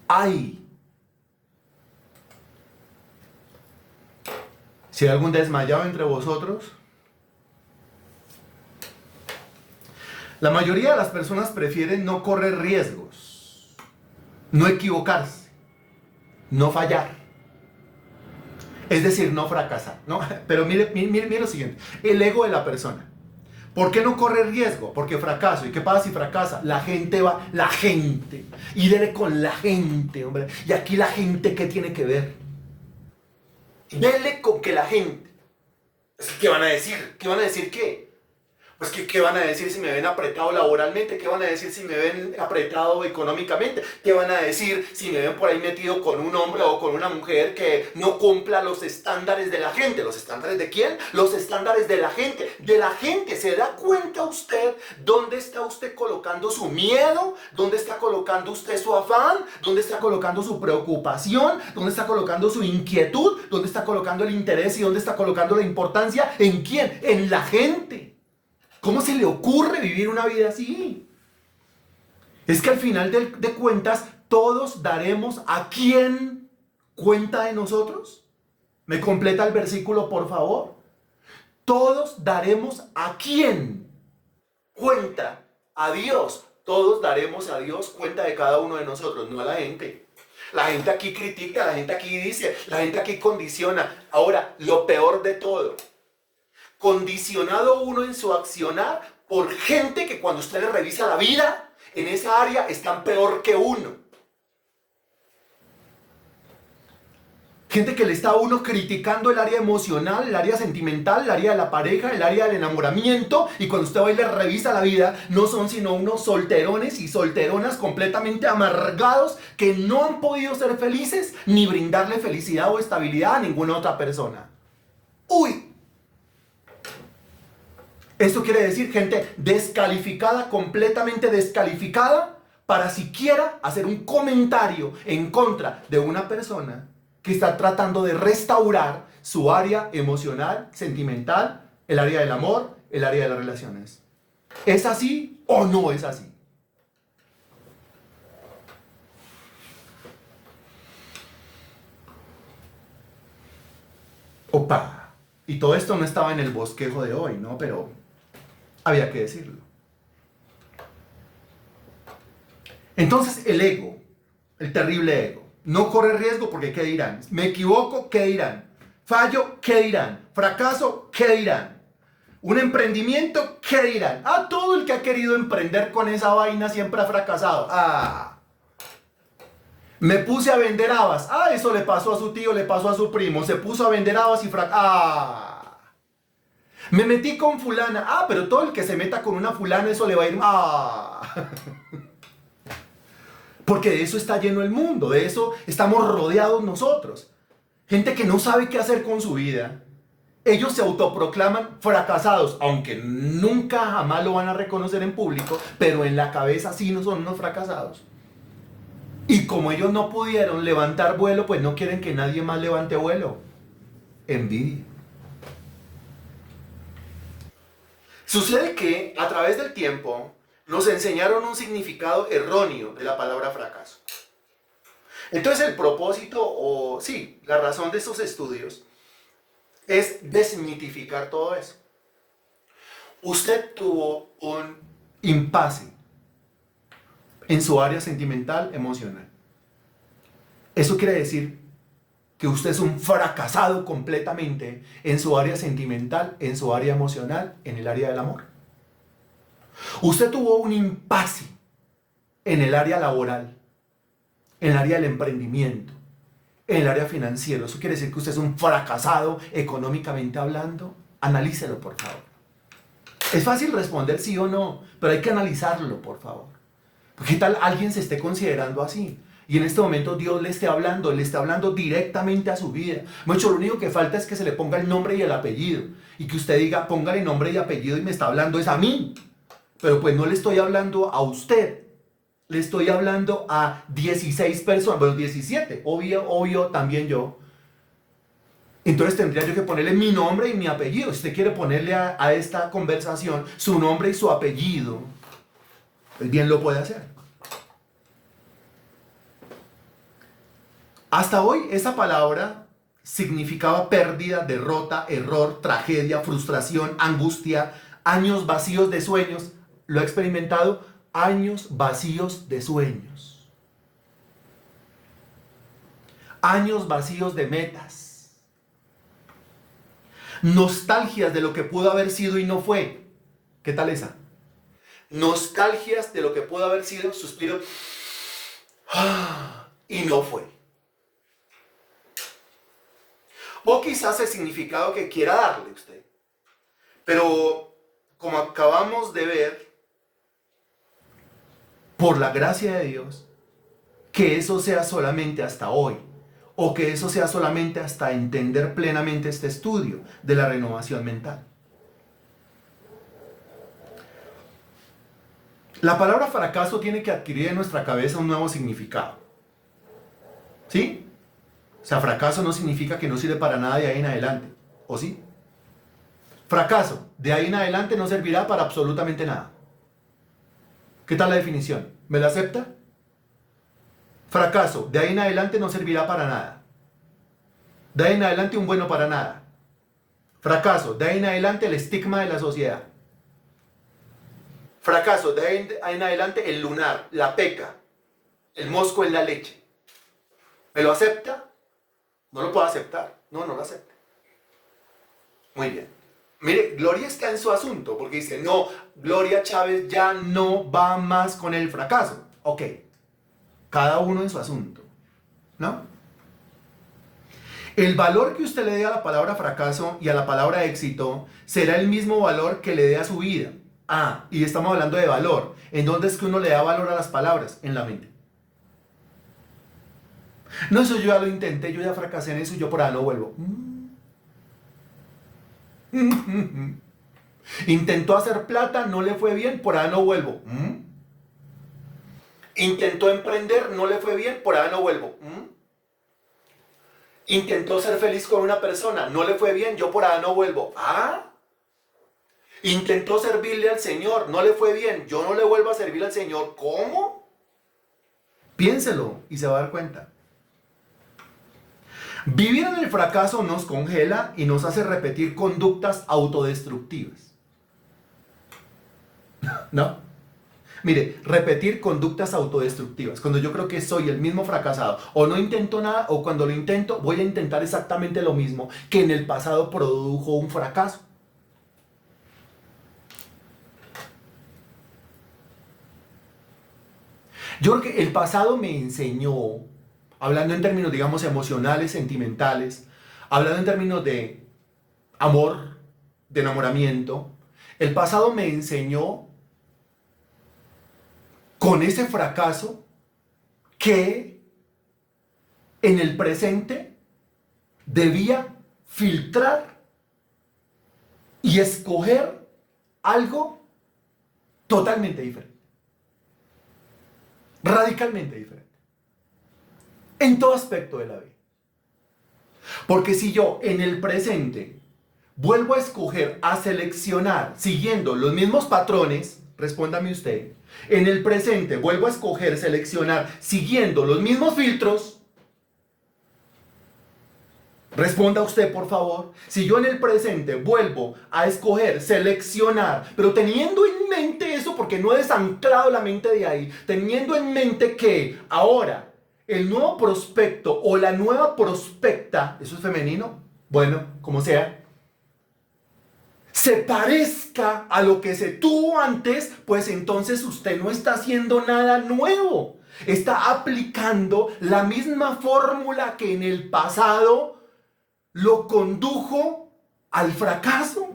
¡Ay! Si hay algún desmayado entre vosotros, la mayoría de las personas prefieren no correr riesgos, no equivocarse, no fallar. Es decir, no fracasar, ¿no? Pero mire lo siguiente, el ego de la persona. ¿Por qué no corre riesgo? Porque fracaso. ¿Y qué pasa si fracasa? La gente va, la gente. Y dele con la gente, hombre. Y aquí la gente, ¿qué tiene que ver? Dele con que la gente. ¿Qué van a decir? ¿Qué van a decir qué? Pues ¿qué van a decir si me ven apretado laboralmente? ¿Qué van a decir si me ven apretado económicamente? ¿Qué van a decir si me ven por ahí metido con un hombre o con una mujer que no cumpla los estándares de la gente? ¿Los estándares de quién? Los estándares de la gente. De la gente. ¿Se da cuenta usted dónde está usted colocando su miedo? ¿Dónde está colocando usted su afán? ¿Dónde está colocando su preocupación? ¿Dónde está colocando su inquietud? ¿Dónde está colocando el interés y dónde está colocando la importancia? ¿En quién? En la gente. ¿Cómo se le ocurre vivir una vida así? Es que al final de cuentas, todos daremos a quién cuenta de nosotros. ¿Me completa el versículo, por favor? Todos daremos a quién cuenta. A Dios. Todos daremos a Dios cuenta de cada uno de nosotros, no a la gente. La gente aquí critica, la gente aquí dice, la gente aquí condiciona. Ahora, lo peor de todo, condicionado uno en su accionar por gente que cuando usted le revisa la vida, en esa área están peor que uno. Gente que le está a uno criticando el área emocional, el área sentimental, el área de la pareja, el área del enamoramiento, y cuando usted va y le revisa la vida, no son sino unos solterones y solteronas completamente amargados que no han podido ser felices ni brindarle felicidad o estabilidad a ninguna otra persona. ¡Uy! Esto quiere decir gente descalificada, completamente descalificada, para siquiera hacer un comentario en contra de una persona que está tratando de restaurar su área emocional, sentimental, el área del amor, el área de las relaciones. ¿Es así o no es así? Opa. Y todo esto no estaba en el bosquejo de hoy, ¿no? Pero había que decirlo. Entonces el ego, el terrible ego, no corre riesgo porque ¿qué dirán? Me equivoco, ¿qué dirán? Fallo, ¿qué dirán? Fracaso, ¿qué dirán? Un emprendimiento, ¿qué dirán? Ah, todo el que ha querido emprender con esa vaina siempre ha fracasado. Ah. Me puse a vender habas. Ah, eso le pasó a su tío, le pasó a su primo. Se puso a vender habas y fracasó. Ah. Me metí con fulana. Ah, pero todo el que se meta con una fulana, eso le va a ir... Ah. Porque de eso está lleno el mundo. De eso estamos rodeados nosotros. Gente que no sabe qué hacer con su vida. Ellos se autoproclaman fracasados, aunque nunca jamás lo van a reconocer en público, pero en la cabeza sí no son unos fracasados. Y como ellos no pudieron levantar vuelo, pues no quieren que nadie más levante vuelo. Envidia. Sucede que a través del tiempo nos enseñaron un significado erróneo de la palabra fracaso. Entonces el propósito, o sí, la razón de estos estudios es desmitificar todo eso. Usted tuvo un impasse en su área sentimental, emocional. Eso quiere decir que usted es un fracasado completamente en su área sentimental, en su área emocional, en el área del amor. Usted tuvo un impasse en el área laboral, en el área del emprendimiento, en el área financiero. Eso quiere decir que usted es un fracasado económicamente hablando. Analícelo, por favor. Es fácil responder sí o no, pero hay que analizarlo, por favor. ¿Qué tal alguien se esté considerando así? Y en este momento Dios le esté hablando directamente a su vida. Mucho, lo único que falta es que se le ponga el nombre y el apellido. Y que usted diga, póngale nombre y apellido y me está hablando es a mí. Pero pues no le estoy hablando a usted. Le estoy hablando a 16 personas, bueno, 17, obvio también yo. Entonces tendría yo que ponerle mi nombre y mi apellido. Si usted quiere ponerle a esta conversación su nombre y su apellido, pues bien lo puede hacer. Hasta hoy esa palabra significaba pérdida, derrota, error, tragedia, frustración, angustia, años vacíos de sueños. Lo he experimentado, años vacíos de sueños. Años vacíos de metas. Nostalgias de lo que pudo haber sido y no fue. ¿Qué tal esa? Nostalgias de lo que pudo haber sido, suspiro, y no fue. O quizás el significado que quiera darle usted. Pero como acabamos de ver, por la gracia de Dios, que eso sea solamente hasta hoy, o que eso sea solamente hasta entender plenamente este estudio de la renovación mental. La palabra fracaso tiene que adquirir en nuestra cabeza un nuevo significado. ¿Sí? O sea, fracaso no significa que no sirve para nada de ahí en adelante. ¿O sí? Fracaso, de ahí en adelante no servirá para absolutamente nada. ¿Qué tal la definición? ¿Me la acepta? Fracaso, de ahí en adelante no servirá para nada. De ahí en adelante un bueno para nada. Fracaso, de ahí en adelante el estigma de la sociedad. Fracaso, de ahí en adelante el lunar, la peca, el mosco en la leche. ¿Me lo acepta? No lo puedo aceptar. No lo acepta. Muy bien. Mire, Gloria está en su asunto, porque dice, no, Gloria Chávez ya no va más con el fracaso. Ok, cada uno en su asunto, ¿no? El valor que usted le dé a la palabra fracaso y a la palabra éxito será el mismo valor que le dé a su vida. Ah, y estamos hablando de valor. ¿En dónde es que uno le da valor a las palabras? En la mente. No, eso yo ya lo intenté, yo ya fracasé en eso y yo por ahí no vuelvo. Intentó hacer plata, no le fue bien, por ahí no vuelvo. Intentó emprender, no le fue bien, por ahí no vuelvo. Intentó ser feliz con una persona, no le fue bien, yo por ahí no vuelvo. Intentó servirle al Señor, no le fue bien, yo no le vuelvo a servir al Señor. ¿Cómo? Piénselo y se va a dar cuenta. Vivir en el fracaso nos congela y nos hace repetir conductas autodestructivas. ¿No? Mire, repetir conductas autodestructivas. Cuando yo creo que soy el mismo fracasado, o no intento nada, o cuando lo intento, voy a intentar exactamente lo mismo que en el pasado produjo un fracaso. Yo creo que el pasado me enseñó, hablando en términos, digamos, emocionales, sentimentales, hablando en términos de amor, de enamoramiento, el pasado me enseñó con ese fracaso que en el presente debía filtrar y escoger algo totalmente diferente, radicalmente diferente, en todo aspecto de la vida. Porque si yo en el presente vuelvo a escoger, a seleccionar, siguiendo los mismos patrones, respóndame usted, en el presente vuelvo a escoger, seleccionar, siguiendo los mismos filtros, Responda usted, por favor. Si yo en el presente vuelvo a escoger, seleccionar, pero teniendo en mente eso, porque no he desanclado la mente de ahí, teniendo en mente que ahora el nuevo prospecto o la nueva prospecta, ¿eso es femenino? Bueno, como sea, se parezca a lo que se tuvo antes, pues entonces usted no está haciendo nada nuevo. Está aplicando la misma fórmula que en el pasado lo condujo al fracaso.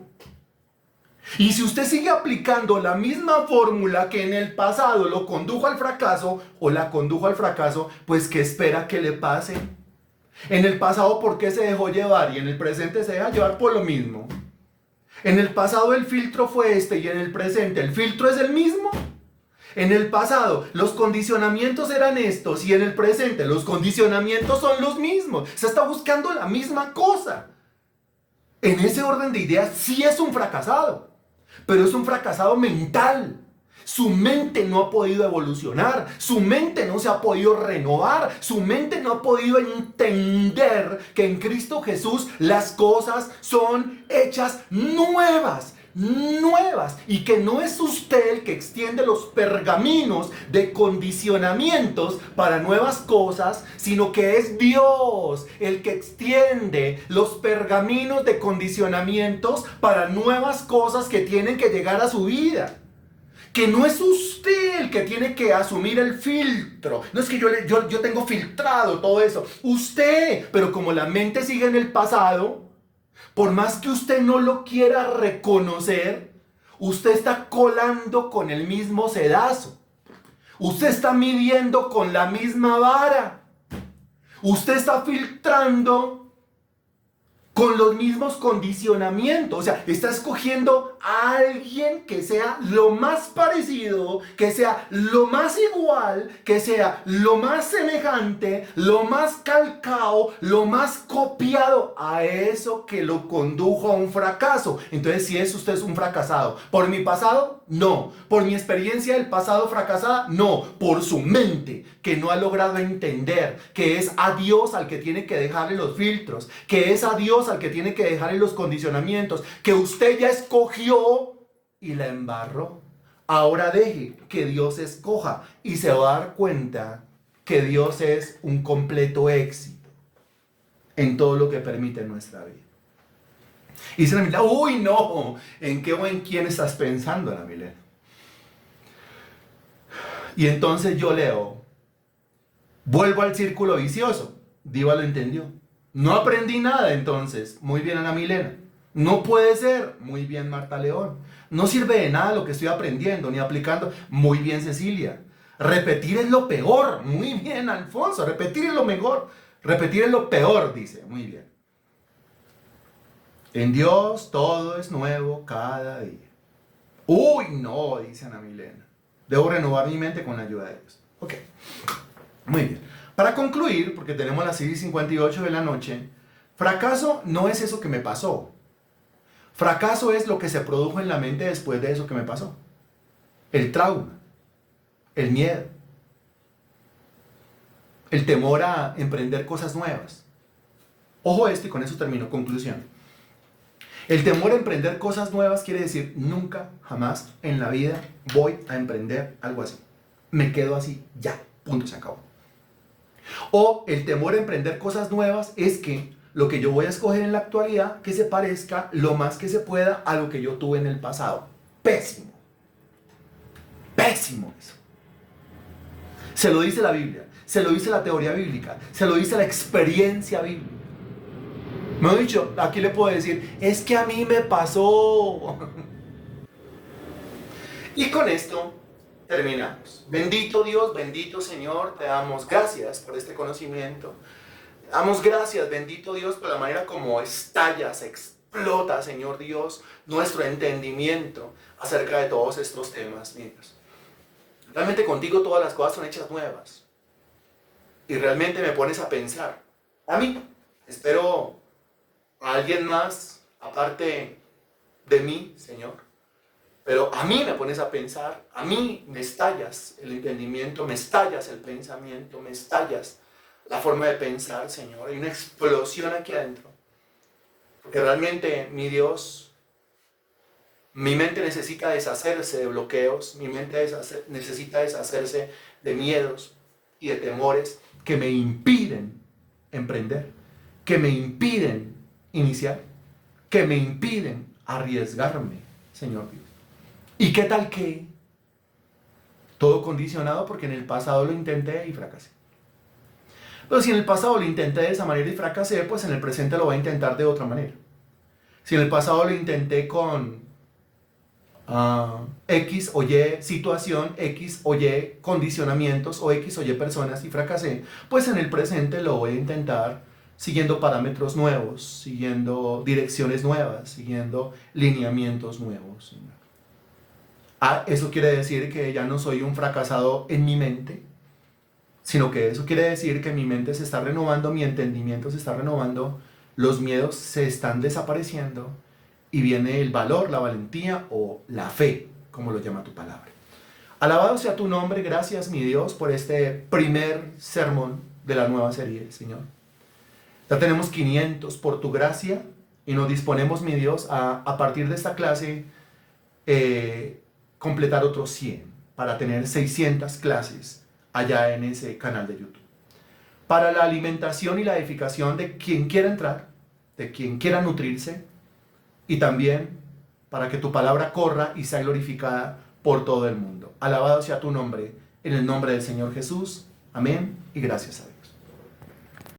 Y si usted sigue aplicando la misma fórmula que en el pasado lo condujo al fracaso o la condujo al fracaso, pues ¿qué espera que le pase? En el pasado, ¿por qué se dejó llevar? Y en el presente se deja llevar por lo mismo. En el pasado el filtro fue este y en el presente el filtro es el mismo. En el pasado los condicionamientos eran estos y en el presente los condicionamientos son los mismos. Se está buscando la misma cosa. En ese orden de ideas sí es un fracasado, pero es un fracasado mental. Su mente no ha podido evolucionar, su mente no se ha podido renovar, su mente no ha podido entender que en Cristo Jesús las cosas son hechas nuevas. Y que no es usted el que extiende los pergaminos de condicionamientos para nuevas cosas, sino que es Dios el que extiende los pergaminos de condicionamientos para nuevas cosas que tienen que llegar a su vida. Que no es usted el que tiene que asumir el filtro. No es que yo tengo filtrado todo eso. Usted, pero como la mente sigue en el pasado, por más que usted no lo quiera reconocer, usted está colando con el mismo sedazo. Usted está midiendo con la misma vara. Usted está filtrando con los mismos condicionamientos. O sea, está escogiendo a alguien que sea lo más parecido, que sea lo más igual, que sea lo más semejante, lo más calcado, lo más copiado a eso que lo condujo a un fracaso. Entonces, si es usted un fracasado, ¿por mi pasado? No. ¿Por mi experiencia del pasado fracasada? No. Por su mente, que no ha logrado entender que es a Dios al que tiene que dejarle los filtros, que es a Dios al que tiene que dejarle los condicionamientos, que usted ya escogió y la embarró. Ahora deje que Dios escoja y se va a dar cuenta que Dios es un completo éxito en todo lo que permite en nuestra vida. Y dice la Milena, uy no, ¿en qué o en quién estás pensando, Ana Milena? Y entonces yo leo, vuelvo al círculo vicioso. Diva lo entendió. No aprendí nada entonces. Muy bien, Ana Milena. No puede ser. Muy bien, Marta León. No sirve de nada lo que estoy aprendiendo ni aplicando. Muy bien, Cecilia. Repetir es lo peor. Muy bien, Alfonso. Repetir es lo mejor. Repetir es lo peor, dice. Muy bien. En Dios todo es nuevo cada día. Uy, no, dice Ana Milena. Debo renovar mi mente con la ayuda de Dios. Ok. Muy bien. Para concluir, porque tenemos las 6:58 de la noche, fracaso no es eso que me pasó. Fracaso es lo que se produjo en la mente después de eso que me pasó. El trauma, el miedo, el temor a emprender cosas nuevas. Ojo esto y con eso termino. Conclusión. El temor a emprender cosas nuevas quiere decir nunca, jamás en la vida voy a emprender algo así. Me quedo así, ya, punto, se acabó. O el temor a emprender cosas nuevas es que lo que yo voy a escoger en la actualidad que se parezca lo más que se pueda a lo que yo tuve en el pasado. Pésimo. Pésimo eso. Se lo dice la Biblia, se lo dice la teoría bíblica, se lo dice la experiencia bíblica. Me he dicho, aquí le puedo decir, es que a mí me pasó. Y con esto terminamos. Bendito Dios, bendito Señor, te damos gracias por este conocimiento. Te damos gracias, bendito Dios, por la manera como estallas, explota, Señor Dios, nuestro entendimiento acerca de todos estos temas míos. Realmente contigo todas las cosas son hechas nuevas. Y realmente me pones a pensar. A mí, espero a alguien más, aparte de mí, Señor. Pero a mí me pones a pensar, a mí me estallas el entendimiento, me estallas el pensamiento, me estallas la forma de pensar, Señor. Hay una explosión aquí adentro. Porque realmente, mi Dios, mi mente necesita deshacerse de bloqueos, mi mente necesita deshacerse de miedos y de temores que me impiden emprender, que me impiden iniciar, que me impiden arriesgarme, Señor Dios. ¿Y qué tal que todo condicionado porque en el pasado lo intenté y fracasé? Pero si en el pasado lo intenté de esa manera y fracasé, pues en el presente lo voy a intentar de otra manera. Si en el pasado lo intenté con X o Y situación, X o Y condicionamientos o X o Y personas y fracasé, pues en el presente lo voy a intentar siguiendo parámetros nuevos, siguiendo direcciones nuevas, siguiendo lineamientos nuevos. Eso quiere decir que ya no soy un fracasado en mi mente, sino que eso quiere decir que mi mente se está renovando, mi entendimiento se está renovando, los miedos se están desapareciendo y viene el valor, la valentía o la fe, como lo llama tu palabra. Alabado sea tu nombre, gracias mi Dios por este primer sermón de la nueva serie, Señor. Ya tenemos 500 por tu gracia y nos disponemos, mi Dios, a partir de esta clase completar otros 100 para tener 600 clases allá en ese canal de YouTube. Para la alimentación y la edificación de quien quiera entrar, de quien quiera nutrirse, y también para que tu palabra corra y sea glorificada por todo el mundo. Alabado sea tu nombre, en el nombre del Señor Jesús. Amén y gracias a Dios.